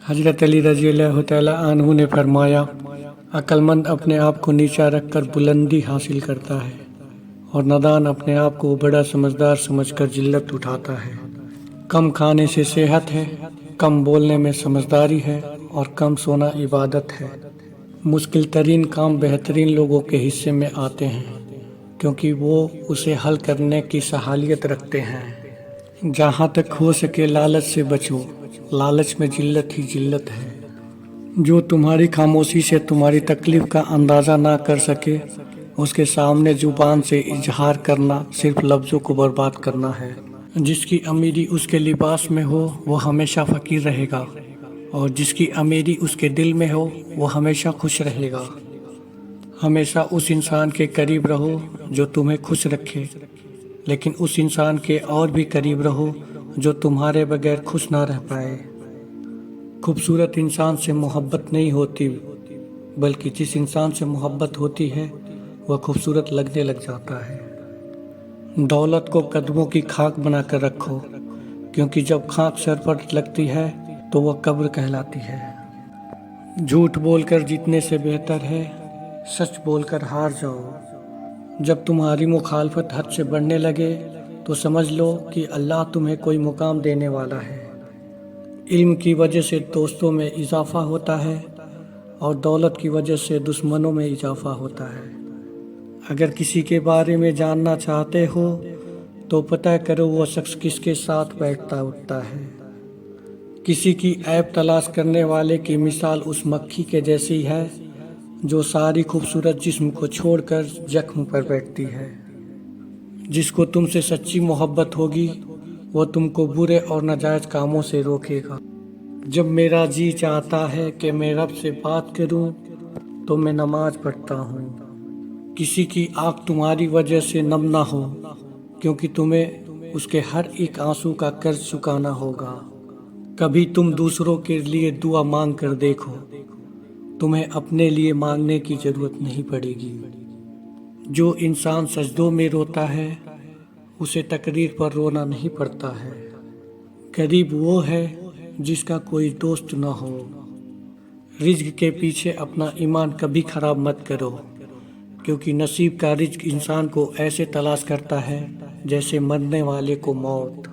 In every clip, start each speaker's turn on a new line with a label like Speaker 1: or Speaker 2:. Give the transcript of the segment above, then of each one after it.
Speaker 1: हज़रत अली रज़ी अल्लाह तआला अन्हु ने फरमाया, अक्लमंद अपने आप को नीचा रखकर बुलंदी हासिल करता है और नादान अपने आप को बड़ा समझदार समझकर जिल्लत उठाता है। कम खाने से सेहत है, कम बोलने में समझदारी है और कम सोना इबादत है। मुश्किल तरीन काम बेहतरीन लोगों के हिस्से में आते हैं क्योंकि वो उसे हल करने की सहालियत रखते हैं। जहाँ तक हो सके लालच से बचो, लालच में जिल्लत ही जिल्लत है। जो तुम्हारी खामोशी से तुम्हारी तकलीफ का अंदाज़ा ना कर सके, उसके सामने जुबान से इजहार करना सिर्फ लफ्ज़ों को बर्बाद करना है। जिसकी अमीरी उसके लिबास में हो वो हमेशा फ़कीर रहेगा और जिसकी अमीरी उसके दिल में हो वो हमेशा खुश रहेगा। हमेशा उस इंसान के करीब रहो जो तुम्हें खुश रखे, लेकिन उस इंसान के और भी करीब रहो जो तुम्हारे बगैर खुश ना रह पाए। खूबसूरत इंसान से मोहब्बत नहीं होती, बल्कि जिस इंसान से मोहब्बत होती है वह खूबसूरत लगने लग जाता है। दौलत को कदमों की खाक बनाकर रखो, क्योंकि जब खाक सर पर लगती है तो वह कब्र कहलाती है। झूठ बोलकर जीतने से बेहतर है सच बोलकर हार जाओ। जब तुम्हारी मुखालफत हद से बढ़ने लगे तो समझ लो कि अल्लाह तुम्हें कोई मुकाम देने वाला है। इल्म की वजह से दोस्तों में इजाफ़ा होता है और दौलत की वजह से दुश्मनों में इजाफ़ा होता है। अगर किसी के बारे में जानना चाहते हो तो पता करो वो शख्स किसके साथ बैठता उठता है। किसी की ऐब तलाश करने वाले की मिसाल उस मक्खी के जैसी है जो सारी खूबसूरत जिस्म को छोड़कर जख्म पर बैठती है। जिसको तुमसे सच्ची मोहब्बत होगी वो तुमको बुरे और नाजायज़ कामों से रोकेगा। जब मेरा जी चाहता है कि मैं रब से बात करूं तो मैं नमाज पढ़ता हूं। किसी की आँख तुम्हारी वजह से नम ना हो, क्योंकि तुम्हें उसके हर एक आंसू का कर्ज चुकाना होगा। कभी तुम दूसरों के लिए दुआ मांग कर देखो, तुम्हें अपने लिए मांगने की ज़रूरत नहीं पड़ेगी। जो इंसान सजदों में रोता है उसे तकरीर पर रोना नहीं पड़ता है। गरीब वो है जिसका कोई दोस्त न हो। रिज्क के पीछे अपना ईमान कभी ख़राब मत करो, क्योंकि नसीब का रिज्क इंसान को ऐसे तलाश करता है जैसे मरने वाले को मौत।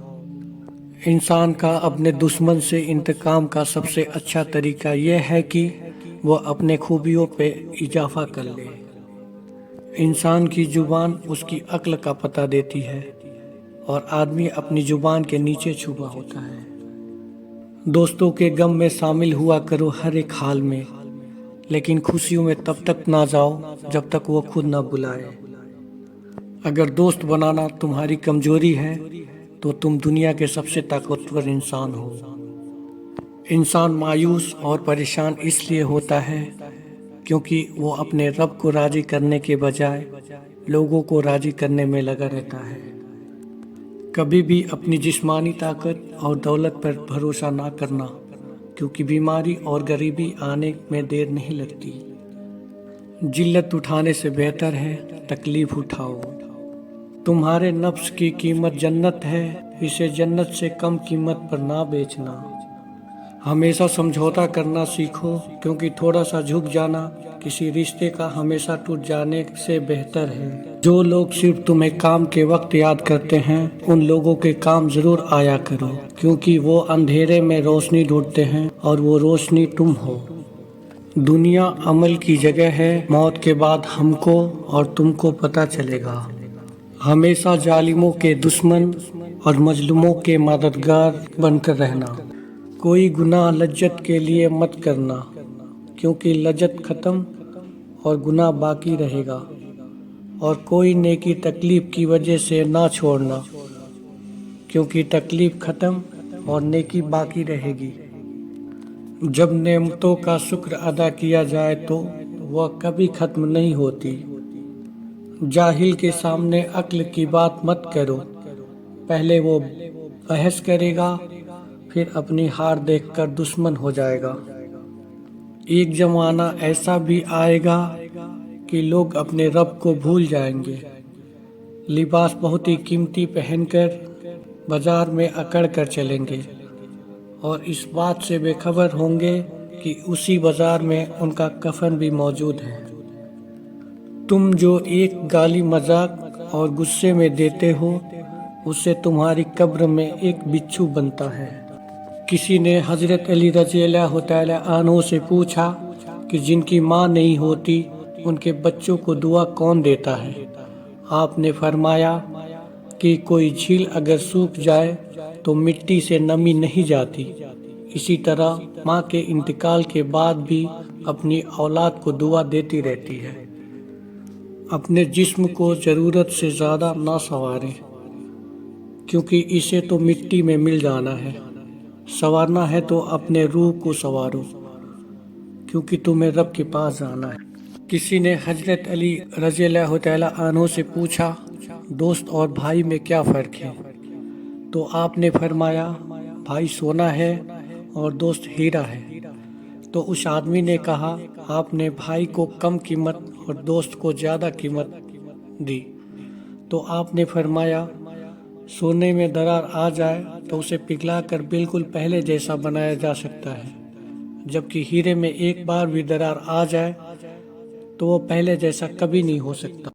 Speaker 1: इंसान का अपने दुश्मन से इंतकाम का सबसे अच्छा तरीका यह है कि वह अपने खूबियों पे इजाफा कर ले। इंसान की जुबान उसकी अक्ल का पता देती है और आदमी अपनी जुबान के नीचे छुपा होता है। दोस्तों के गम में शामिल हुआ करो हर एक हाल में, लेकिन खुशियों में तब तक ना जाओ जब तक वो खुद ना बुलाए। अगर दोस्त बनाना तुम्हारी कमजोरी है तो तुम दुनिया के सबसे ताकतवर इंसान हो। इंसान मायूस और परेशान इसलिए होता है क्योंकि वो अपने रब को राजी करने के बजाय लोगों को राजी करने में लगा रहता है। कभी भी अपनी जिस्मानी ताकत और दौलत पर भरोसा ना करना, क्योंकि बीमारी और गरीबी आने में देर नहीं लगती। जिल्लत उठाने से बेहतर है तकलीफ उठाओ। तुम्हारे नफ्स की कीमत जन्नत है, इसे जन्नत से कम कीमत पर ना बेचना। हमेशा समझौता करना सीखो, क्योंकि थोड़ा सा झुक जाना किसी रिश्ते का हमेशा टूट जाने से बेहतर है। जो लोग सिर्फ तुम्हें काम के वक्त याद करते हैं उन लोगों के काम जरूर आया करो, क्योंकि वो अंधेरे में रोशनी ढूंढते हैं और वो रोशनी तुम हो। दुनिया अमल की जगह है, मौत के बाद हमको और तुमको पता चलेगा। हमेशा जालिमों के दुश्मन और मजलूमों के मददगार बनकर रहना। कोई गुनाह लज्जत के लिए मत करना, क्योंकि लज्जत ख़त्म और गुनाह बाकी रहेगा। और कोई नेकी तकलीफ़ की वजह से ना छोड़ना, क्योंकि तकलीफ़ ख़त्म और नेकी बाकी रहेगी। जब नेमतों का शुक्र अदा किया जाए तो वह कभी ख़त्म नहीं होती। जाहिल के सामने अक्ल की बात मत करो, पहले वो बहस करेगा फिर अपनी हार देखकर दुश्मन हो जाएगा। एक ज़माना ऐसा भी आएगा कि लोग अपने रब को भूल जाएंगे। लिबास बहुत ही कीमती पहनकर बाजार में अकड़ कर चलेंगे اور اس بات سے بے خبر ہوں گے کہ اسی بازار میں ان کا کفن بھی موجود ہے۔ تم جو ایک گالی مذاق اور غصے میں دیتے ہو، اس سے تمہاری قبر میں ایک بچھو بنتا ہے۔ کسی نے حضرت علی رضی اللہ تعالیٰ عنہ سے پوچھا کہ جن کی ماں نہیں ہوتی ان کے بچوں کو دعا کون دیتا ہے؟ آپ نے فرمایا کہ کوئی جھیل اگر سوکھ جائے تو مٹی سے نمی نہیں جاتی، اسی طرح ماں کے انتقال کے بعد بھی اپنی اولاد کو دعا دیتی رہتی ہے۔ اپنے جسم کو ضرورت سے زیادہ نہ سنواریں، کیونکہ اسے تو مٹی میں مل جانا ہے۔ سنوارنا ہے تو اپنے روح کو سنوارو، کیونکہ تمہیں رب کے پاس جانا ہے۔ کسی نے حضرت علی رضی اللہ تعالیٰ عنہ سے پوچھا دوست اور بھائی میں کیا فرق ہے؟ تو آپ نے فرمایا بھائی سونا ہے اور دوست ہیرا ہے۔ تو اس آدمی نے کہا آپ نے بھائی کو کم قیمت اور دوست کو زیادہ قیمت دی۔ تو آپ نے فرمایا سونے میں درار آ جائے تو اسے پگھلا کر بالکل پہلے جیسا بنایا جا سکتا ہے، جبکہ ہیرے میں ایک بار بھی درار آ جائے تو وہ پہلے جیسا کبھی نہیں ہو سکتا۔